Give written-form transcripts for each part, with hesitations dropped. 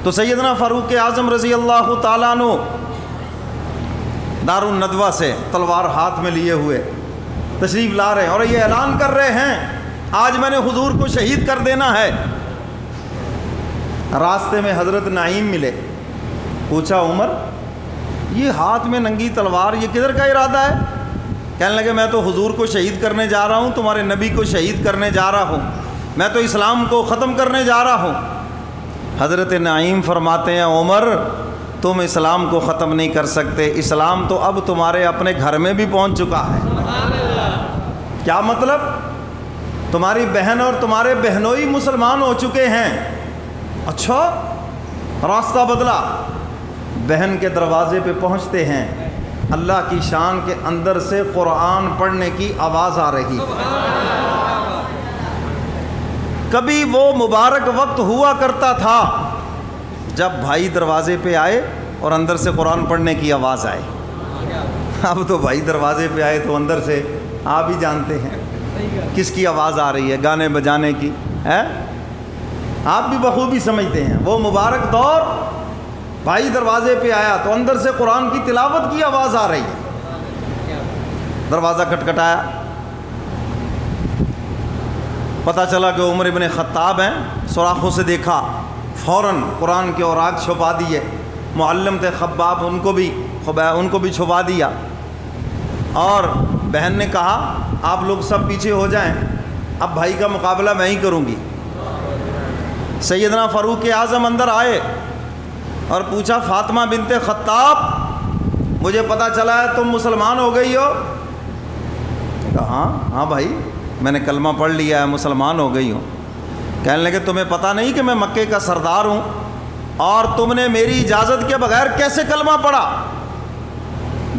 تو سیدنا فاروق اعظم رضی اللہ تعالیٰ عنہ دار الندوہ سے تلوار ہاتھ میں لیے ہوئے تشریف لا رہے ہیں اور یہ اعلان کر رہے ہیں آج میں نے حضور کو شہید کر دینا ہے۔ راستے میں حضرت نعیم ملے، پوچھا عمر یہ ہاتھ میں ننگی تلوار یہ کدھر کا ارادہ ہے؟ کہنے لگے میں تو حضور کو شہید کرنے جا رہا ہوں، تمہارے نبی کو شہید کرنے جا رہا ہوں، میں تو اسلام کو ختم کرنے جا رہا ہوں۔ حضرت نعیم فرماتے ہیں عمر تم اسلام کو ختم نہیں کر سکتے، اسلام تو اب تمہارے اپنے گھر میں بھی پہنچ چکا ہے۔ کیا مطلب؟ تمہاری بہن اور تمہارے بہنوئی مسلمان ہو چکے ہیں۔ اچھا، راستہ بدلا، بہن کے دروازے پہ پہنچتے ہیں، اللہ کی شان کے اندر سے قرآن پڑھنے کی آواز آ رہی۔ کبھی وہ مبارک وقت ہوا کرتا تھا جب بھائی دروازے پہ آئے اور اندر سے قرآن پڑھنے کی آواز آئے۔ اب تو بھائی دروازے پہ آئے تو اندر سے آپ ہی جانتے ہیں کس کی آواز آ رہی ہے، گانے بجانے کی ہے، آپ بھی بخوبی سمجھتے ہیں۔ وہ مبارک دور بھائی دروازے پہ آیا تو اندر سے قرآن کی تلاوت کی آواز آ رہی ہے۔ دروازہ کھٹکھٹایا، پتہ چلا کہ عمر ابن خطاب ہیں، سوراخوں سے دیکھا، فوراً قرآن کے اوراق چھپا دیے، معلم تھے خباب ان کو بھی چھپا دیا، اور بہن نے کہا آپ لوگ سب پیچھے ہو جائیں، اب بھائی کا مقابلہ میں ہی کروں گی۔ سیدنا فاروق اعظم اندر آئے اور پوچھا فاطمہ بنت خطاب مجھے پتہ چلا ہے تم مسلمان ہو گئی ہو؟ کہا ہاں بھائی میں نے کلمہ پڑھ لیا ہے، مسلمان ہو گئی ہوں۔ کہنے لگے تمہیں پتہ نہیں کہ میں مکے کا سردار ہوں اور تم نے میری اجازت کے بغیر کیسے کلمہ پڑھا؟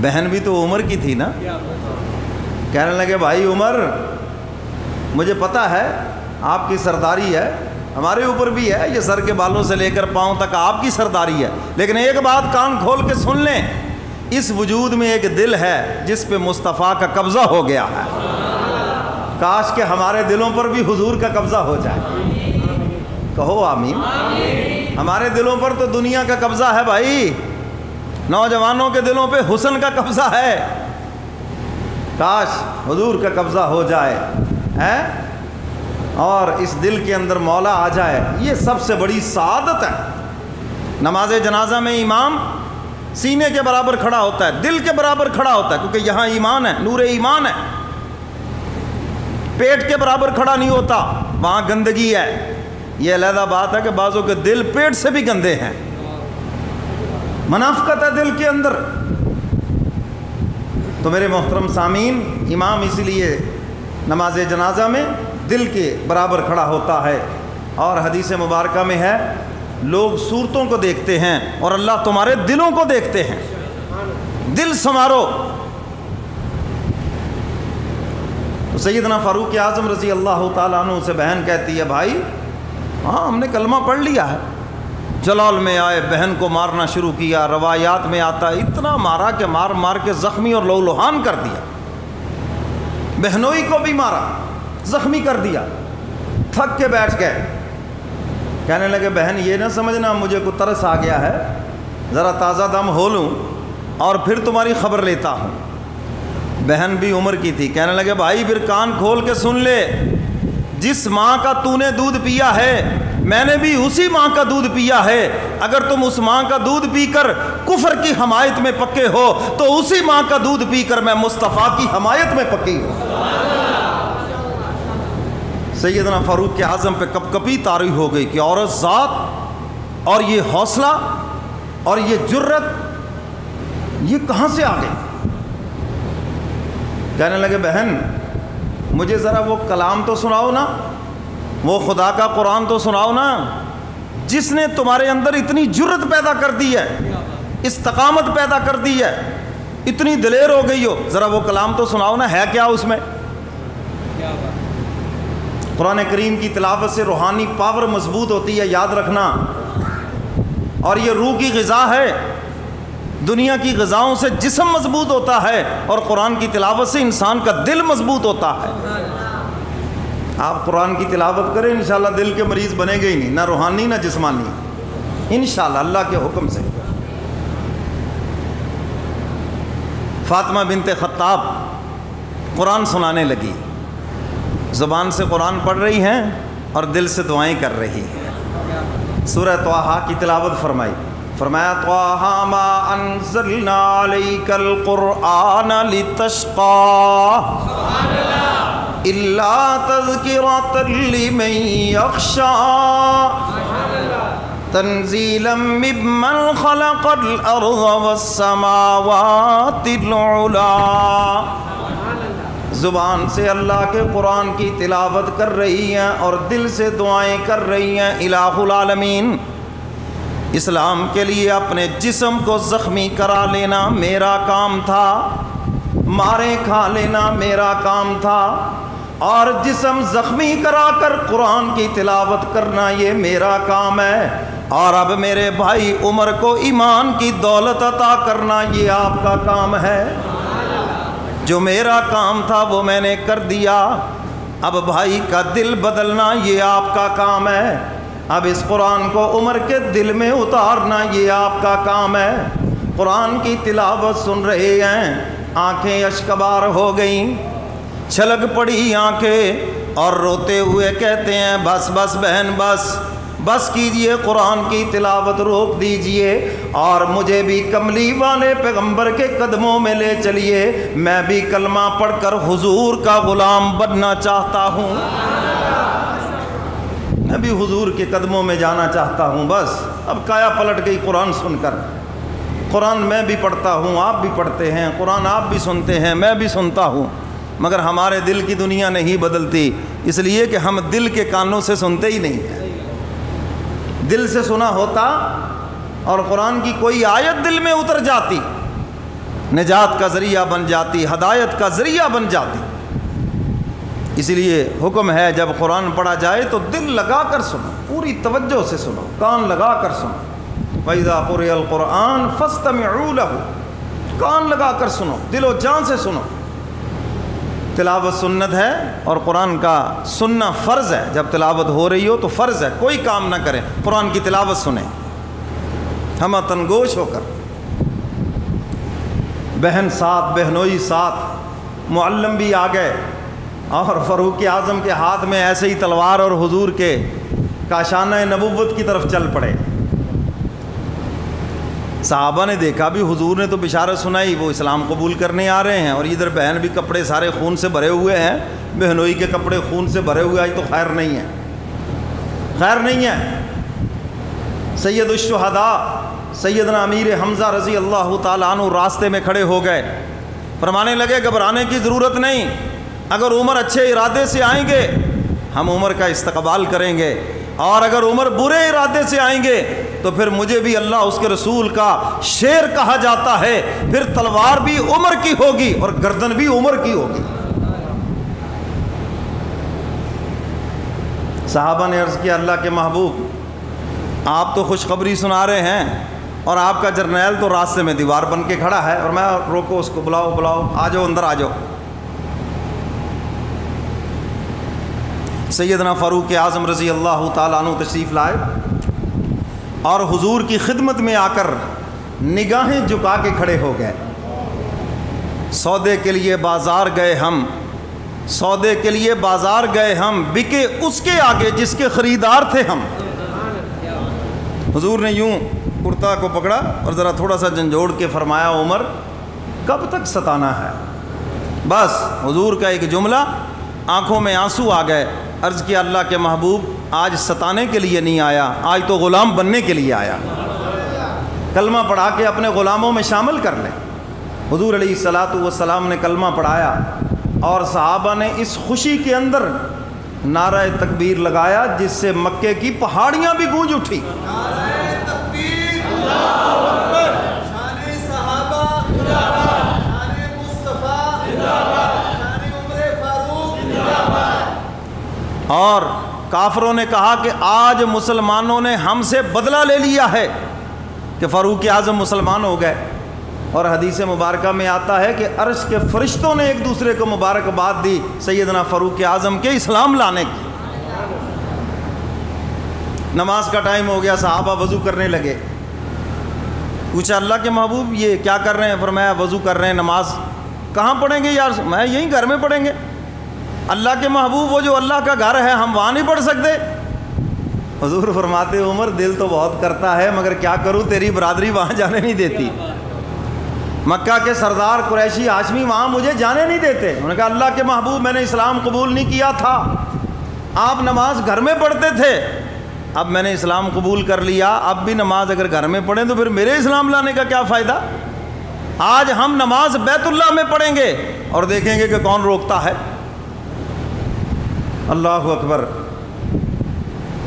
بہن بھی تو عمر کی تھی نا۔ کہنے لگے بھائی عمر مجھے پتہ ہے آپ کی سرداری ہے، ہمارے اوپر بھی ہے، یہ سر کے بالوں سے لے کر پاؤں تک آپ کی سرداری ہے، لیکن ایک بات کان کھول کے سن لیں، اس وجود میں ایک دل ہے جس پہ مصطفیٰ کا قبضہ ہو گیا ہے۔ کاش کہ ہمارے دلوں پر بھی حضور کا قبضہ ہو جائے، کہو آمین۔ ہمارے دلوں پر تو دنیا کا قبضہ ہے بھائی، نوجوانوں کے دلوں پہ حسن کا قبضہ ہے، کاش حضور کا قبضہ ہو جائے اور اس دل کے اندر مولا آ جائے، یہ سب سے بڑی سعادت ہے۔ نماز جنازہ میں امام سینے کے برابر کھڑا ہوتا ہے، دل کے برابر کھڑا ہوتا ہے، کیونکہ یہاں ایمان ہے، نور ایمان ہے، پیٹ کے برابر کھڑا نہیں ہوتا، وہاں گندگی ہے۔ یہ علیحدہ بات ہے کہ بعضوں کے دل پیٹ سے بھی گندے ہیں، منافقت ہے دل کے اندر۔ تو میرے محترم سامعین، امام اسی لیے نماز جنازہ میں دل کے برابر کھڑا ہوتا ہے، اور حدیث مبارکہ میں ہے لوگ صورتوں کو دیکھتے ہیں اور اللہ تمہارے دلوں کو دیکھتے ہیں، دل سنوارو۔ تو سیدنا فاروق اعظم رضی اللہ تعالیٰ عنہ سے بہن کہتی ہے بھائی ہاں ہم نے کلمہ پڑھ لیا ہے۔ جلال میں آئے، بہن کو مارنا شروع کیا، روایات میں آتا ہے اتنا مارا کہ مار مار کے زخمی اور لہولہان کر دیا، بہنوئی کو بھی مارا، زخمی کر دیا، تھک کے بیٹھ گئے۔ کہنے لگے بہن یہ نہ سمجھنا مجھے کو ترس آ گیا ہے، ذرا تازہ دم ہو لوں اور پھر تمہاری خبر لیتا ہوں۔ بہن بھی عمر کی تھی، کہنے لگے بھائی پھر کان کھول کے سن لے، جس ماں کا تو نے دودھ پیا ہے میں نے بھی اسی ماں کا دودھ پیا ہے، اگر تم اس ماں کا دودھ پی کر کفر کی حمایت میں پکے ہو تو اسی ماں کا دودھ پی کر میں مصطفیٰ کی حمایت میں پکی ہوں۔ سیدنا فاروق اعظم پہ کپ کپی طاری ہو گئی کہ عورت ذات اور یہ حوصلہ اور یہ جرت یہ کہاں سے آ گئی؟ کہنے لگے بہن مجھے ذرا وہ کلام تو سناؤ نا، وہ خدا کا قرآن تو سناؤ نا، جس نے تمہارے اندر اتنی جرت پیدا کر دی ہے، استقامت پیدا کر دی ہے، اتنی دلیر ہو گئی ہو، ذرا وہ کلام تو سناؤ نا، ہے کیا اس میں؟ قرآن کریم کی تلاوت سے روحانی پاور مضبوط ہوتی ہے، یاد رکھنا، اور یہ روح کی غذا ہے، دنیا کی غذاؤں سے جسم مضبوط ہوتا ہے اور قرآن کی تلاوت سے انسان کا دل مضبوط ہوتا ہے۔ آپ قرآن کی تلاوت کریں انشاءاللہ دل کے مریض بنے گے ہی نہیں، نہ روحانی نہ جسمانی۔ انشاءاللہ اللہ کے حکم سے۔ فاطمہ بنت خطاب قرآن سنانے لگی، زبان سے قرآن پڑھ رہی ہیں اور دل سے دعائیں کر رہی ہیں۔ سورہ طٰہٰ کی تلاوت فرمائی، فرمایا طٰہٰ ما انزلنا علیک القرآن لتشقى الا تذکرۃ لمن یخشی تنزیلا ممن خلق الارض والسماوات العلی۔ زبان سے اللہ کے قرآن کی تلاوت کر رہی ہیں اور دل سے دعائیں کر رہی ہیں۔ الہ العالمین، اسلام کے لیے اپنے جسم کو زخمی کرا لینا میرا کام تھا، مارے کھا لینا میرا کام تھا، اور جسم زخمی کرا کر قرآن کی تلاوت کرنا یہ میرا کام ہے، اور اب میرے بھائی عمر کو ایمان کی دولت عطا کرنا یہ آپ کا کام ہے۔ جو میرا کام تھا وہ میں نے کر دیا، اب بھائی کا دل بدلنا یہ آپ کا کام ہے، اب اس قرآن کو عمر کے دل میں اتارنا یہ آپ کا کام ہے۔ قرآن کی تلاوت سن رہے ہیں، آنکھیں اشکبار ہو گئیں، چھلک پڑی آنکھیں، اور روتے ہوئے کہتے ہیں بس بس بہن بس بس کیجئے، قرآن کی تلاوت روک دیجئے، اور مجھے بھی کملی والے پیغمبر کے قدموں میں لے چلیے، میں بھی کلمہ پڑھ کر حضور کا غلام بننا چاہتا ہوں، میں بھی حضور کے قدموں میں جانا چاہتا ہوں۔ بس اب کایا پلٹ گئی قرآن سن کر۔ قرآن میں بھی پڑھتا ہوں، آپ بھی پڑھتے ہیں، قرآن آپ بھی سنتے ہیں، میں بھی سنتا ہوں، مگر ہمارے دل کی دنیا نہیں بدلتی، اس لیے کہ ہم دل کے کانوں سے سنتے ہی نہیں ہیں۔ دل سے سنا ہوتا اور قرآن کی کوئی آیت دل میں اتر جاتی، نجات کا ذریعہ بن جاتی، ہدایت کا ذریعہ بن جاتی۔ اس لیے حکم ہے جب قرآن پڑھا جائے تو دل لگا کر سنو، پوری توجہ سے سنو، کان لگا کر سنو۔ وَإِذَا قُرِئَ الْقُرْآنُ فَاسْتَمِعُوا لَهُ، کان لگا کر سنو، دل و جان سے سنو۔ تلاوت سنت ہے اور قرآن کا سننا فرض ہے، جب تلاوت ہو رہی ہو تو فرض ہے، کوئی کام نہ کریں، قرآن کی تلاوت سنیں ہم تنگوش ہو کر۔ بہن ساتھ، بہنوئی ساتھ، معلم بھی آ گئے، اور فاروق اعظم کے ہاتھ میں ایسے ہی تلوار، اور حضور کے کاشانہ نبوت کی طرف چل پڑے۔ صحابہ نے دیکھا بھی حضور نے تو بشارت سنائی، وہ اسلام قبول کرنے آ رہے ہیں، اور ادھر بہن بھی کپڑے سارے خون سے بھرے ہوئے ہیں، بہنوئی کے کپڑے خون سے بھرے ہوئے، آج تو خیر نہیں ہے، خیر نہیں ہے۔ سید الشہداء سیدنا امیر حمزہ رضی اللہ تعالیٰ عنہ راستے میں کھڑے ہو گئے، فرمانے لگے گھبرانے کی ضرورت نہیں، اگر عمر اچھے ارادے سے آئیں گے ہم عمر کا استقبال کریں گے، اور اگر عمر برے ارادے سے آئیں گے تو پھر مجھے بھی اللہ اس کے رسول کا شیر کہا جاتا ہے، پھر تلوار بھی عمر کی ہوگی اور گردن بھی عمر کی ہوگی۔ صحابہ نے عرض کیا اللہ کے محبوب آپ تو خوشخبری سنا رہے ہیں اور آپ کا جرنیل تو راستے میں دیوار بن کے کھڑا ہے، اور میں روکو اس کو، بلاؤ بلاؤ، آ جاؤ اندر آ جاؤ۔ سیدنا فاروق اعظم رضی اللہ تعالیٰ عنہ تشریف لائے اور حضور کی خدمت میں آ کر نگاہیں جھکا کے کھڑے ہو گئے۔ سودے کے لیے بازار گئے ہم، سودے کے لیے بازار گئے ہم، بکے اس کے آگے جس کے خریدار تھے ہم۔ حضور نے یوں کرتا کو پکڑا اور ذرا تھوڑا سا جھنجھوڑ کے فرمایا عمر کب تک ستانا ہے؟ بس حضور کا ایک جملہ، آنکھوں میں آنسو آ گئے۔ عرض کیا اللہ کے محبوب آج ستانے کے لیے نہیں آیا، آج تو غلام بننے کے لیے آیا، کلمہ پڑھا کے اپنے غلاموں میں شامل کر لیں۔ حضور علیہ الصلاۃ والسلام نے کلمہ پڑھایا اور صحابہ نے اس خوشی کے اندر نعرہ تکبیر لگایا جس سے مکے کی پہاڑیاں بھی گونج اٹھی۔ اور کافروں نے کہا کہ آج مسلمانوں نے ہم سے بدلہ لے لیا ہے کہ فاروق اعظم مسلمان ہو گئے۔ اور حدیث مبارکہ میں آتا ہے کہ عرش کے فرشتوں نے ایک دوسرے کو مبارکباد دی سیدنا فاروق اعظم کے اسلام لانے کی۔ نماز کا ٹائم ہو گیا، صحابہ وضو کرنے لگے۔ پوچھا اللہ کے محبوب یہ کیا کر رہے ہیں؟ فرمایا وضو کر رہے ہیں۔ نماز کہاں پڑھیں گے یار؟ میں یہیں گھر میں پڑھیں گے۔ اللہ کے محبوب وہ جو اللہ کا گھر ہے ہم وہاں نہیں پڑھ سکتے؟ حضور فرماتے عمر دل تو بہت کرتا ہے مگر کیا کروں، تیری برادری وہاں جانے نہیں دیتی، مکہ کے سردار قریشی ہاشمی وہاں مجھے جانے نہیں دیتے۔ انہوں نے کہا اللہ کے محبوب میں نے اسلام قبول نہیں کیا تھا، آپ نماز گھر میں پڑھتے تھے، اب میں نے اسلام قبول کر لیا، اب بھی نماز اگر گھر میں پڑھیں تو پھر میرے اسلام لانے کا کیا فائدہ؟ آج ہم نماز بیت اللہ میں پڑھیں گے اور دیکھیں گے کہ کون روکتا ہے۔ اللہ اکبر۔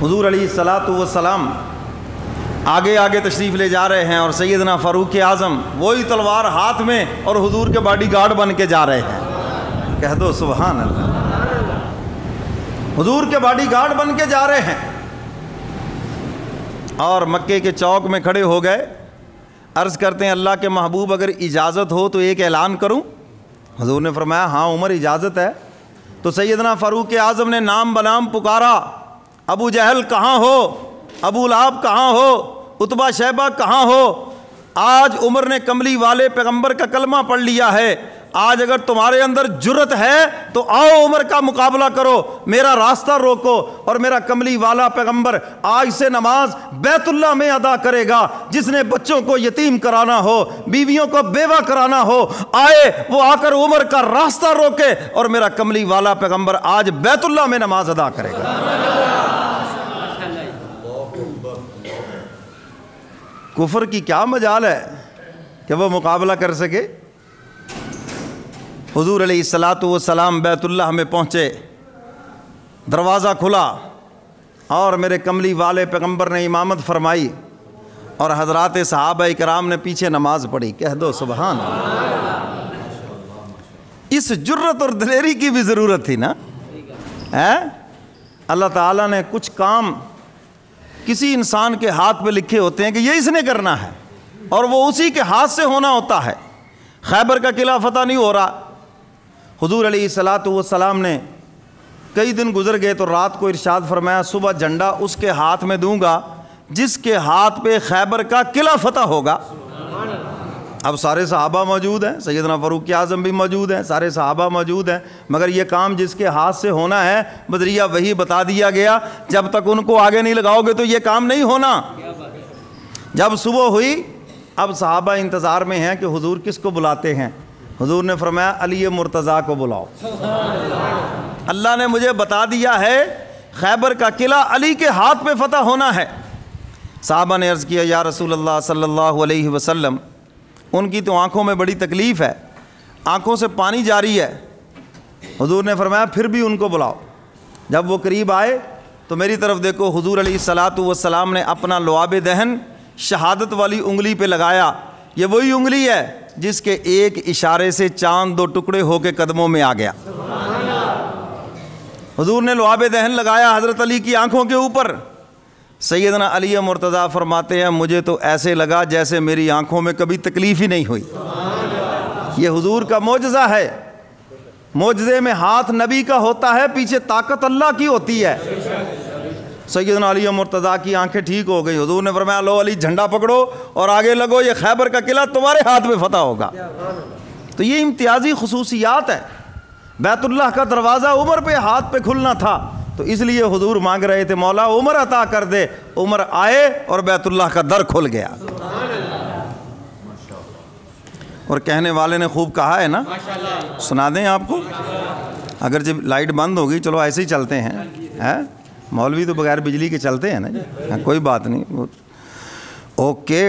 حضور علیہ الصلاۃ والسلام آگے آگے تشریف لے جا رہے ہیں اور سیدنا فاروق اعظم وہی تلوار ہاتھ میں اور حضور کے باڈی گارڈ بن کے جا رہے ہیں۔ کہہ دو سبحان اللہ۔ حضور کے باڈی گارڈ بن کے جا رہے ہیں اور مکے کے چوک میں کھڑے ہو گئے، عرض کرتے ہیں اللہ کے محبوب اگر اجازت ہو تو ایک اعلان کروں؟ حضور نے فرمایا ہاں عمر اجازت ہے۔ تو سیدنا فاروق اعظم نے نام بنام پکارا، ابو جہل کہاں ہو، ابو لہب کہاں ہو، عتبہ شیبہ کہاں ہو؟ آج عمر نے کملی والے پیغمبر کا کلمہ پڑھ لیا ہے، آج اگر تمہارے اندر جرت ہے تو آؤ عمر کا مقابلہ کرو، میرا راستہ روکو اور میرا کملی والا پیغمبر آج سے نماز بیت اللہ میں ادا کرے گا۔ جس نے بچوں کو یتیم کرانا ہو، بیویوں کو بیوہ کرانا ہو، آئے وہ آ کر عمر کا راستہ روکے اور میرا کملی والا پیغمبر آج بیت اللہ میں نماز ادا کرے گا۔ کفر کی کیا مجال ہے کہ وہ مقابلہ کر سکے؟ حضور علیہ الصلاۃ والسلام بیت اللہ میں پہنچے، دروازہ کھلا اور میرے کملی والے پیغمبر نے امامت فرمائی اور حضرات صحابہ کرام نے پیچھے نماز پڑھی۔ کہہ دو سبحان اللہ۔ اس جرت اور دلیری کی بھی ضرورت تھی نا۔ اللہ تعالیٰ نے کچھ کام کسی انسان کے ہاتھ پہ لکھے ہوتے ہیں کہ یہ اس نے کرنا ہے اور وہ اسی کے ہاتھ سے ہونا ہوتا ہے۔ خیبر کا قلعہ فتح نہیں ہو رہا، حضور علیہ الصلاۃ والسلام نے کئی دن گزر گئے تو رات کو ارشاد فرمایا صبح جھنڈا اس کے ہاتھ میں دوں گا جس کے ہاتھ پہ خیبر کا قلعہ فتح ہوگا۔ اب سارے صحابہ موجود ہیں، سیدنا فاروق اعظم بھی موجود ہیں، سارے صحابہ موجود ہیں، مگر یہ کام جس کے ہاتھ سے ہونا ہے بذریعہ وحی بتا دیا گیا جب تک ان کو آگے نہیں لگاؤ گے تو یہ کام نہیں ہونا۔ جب صبح ہوئی اب صحابہ انتظار میں ہیں کہ حضور کس کو بلاتے ہیں۔ حضور نے فرمایا علی مرتضیٰ کو بلاؤ، اللہ نے مجھے بتا دیا ہے خیبر کا قلعہ علی کے ہاتھ پہ فتح ہونا ہے۔ صحابہ نے عرض کیا یا رسول اللہ صلی اللہ علیہ وسلم، ان کی تو آنکھوں میں بڑی تکلیف ہے، آنکھوں سے پانی جاری ہے۔ حضور نے فرمایا پھر بھی ان کو بلاؤ۔ جب وہ قریب آئے تو میری طرف دیکھو، حضور علیہ الصلاۃ والسلام نے اپنا لعاب دہن شہادت والی انگلی پہ لگایا۔ یہ وہی انگلی ہے جس کے ایک اشارے سے چاند دو ٹکڑے ہو کے قدموں میں آ گیا۔ حضور نے لعاب دہن لگایا حضرت علی کی آنکھوں کے اوپر۔ سیدنا علی مرتضیٰ فرماتے ہیں مجھے تو ایسے لگا جیسے میری آنکھوں میں کبھی تکلیف ہی نہیں ہوئی۔ یہ حضور کا معجزہ ہے۔ معجزے میں ہاتھ نبی کا ہوتا ہے، پیچھے طاقت اللہ کی ہوتی ہے۔ سیدنا علی مرتضیٰ کی آنکھیں ٹھیک ہو گئی۔ حضور نے فرمایا لو علی جھنڈا پکڑو اور آگے لگو، یہ خیبر کا قلعہ تمہارے ہاتھ میں فتح ہوگا۔ تو یہ امتیازی خصوصیات ہے۔ بیت اللہ کا دروازہ عمر پہ ہاتھ پہ کھلنا تھا تو اس لیے حضور مانگ رہے تھے مولا عمر عطا کر دے۔ عمر آئے اور بیت اللہ کا در کھل گیا۔ اور کہنے والے نے خوب کہا ہے نا، سنا دیں آپ کو؟ اگر جب لائٹ بند ہوگی چلو ایسے ہی چلتے ہیں، مولوی تو بغیر بجلی کے چلتے ہیں نا جی، کوئی بات نہیں، اوکے۔